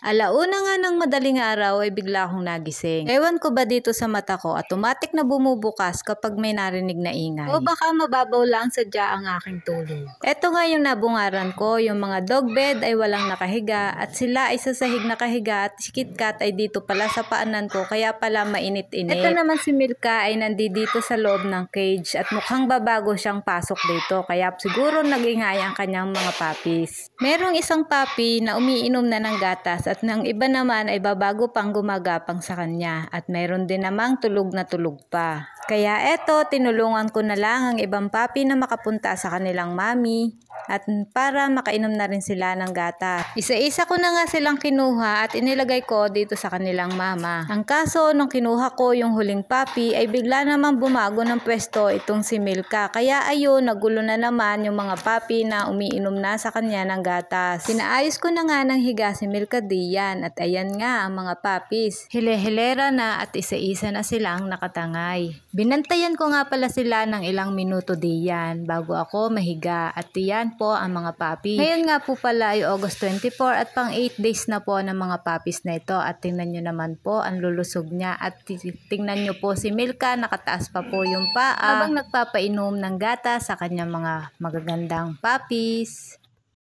Alauna nga ng madaling araw ay bigla akong nagising. Ewan ko ba dito sa mata ko, automatic na bumubukas kapag may narinig na ingay. O baka mababaw lang sadya ang aking tulog. Eto nga yung nabungaran ko, yung mga dog bed ay walang nakahiga at sila ay sa sahig nakahiga at si KitKat ay dito pala sa paanan ko kaya pala mainit-init. Eto naman si Milka ay nandito sa loob ng cage at mukhang babago siyang pasok dito kaya siguro nag-ingay ang kanyang mga puppies. Merong isang puppy na umiinom na ng gatas at ng iba naman ay babago pang gumagapang sa kanya at mayroon din namang tulog na tulog pa. Kaya eto, tinulungan ko na lang ang ibang puppy na makapunta sa kanilang mami at para makainom na rin sila ng gatas. Isa-isa ko na nga silang kinuha at inilagay ko dito sa kanilang mama. Ang kaso, nung kinuha ko yung huling puppy ay bigla namang bumago ng pwesto itong si Milka. Kaya ayun, nagulo na naman yung mga puppy na umiinom na sa kanya ng gatas. Pinaayos ko na nga ng higa si Milka diyan at ayan nga ang mga puppies. Hile-hilera na at isa-isa na silang nakatangay. Binantayan ko nga pala sila ng ilang minuto diyan bago ako mahiga at diyan po ang mga puppy. Ngayon nga po pala ay August 24 at pang 8 days na po ng mga puppies na ito at tingnan nyo naman po ang lulusog niya at tingnan nyo po si Milka nakataas pa po yung paa habang nagpapainom ng gatas sa kanyang mga magagandang puppies.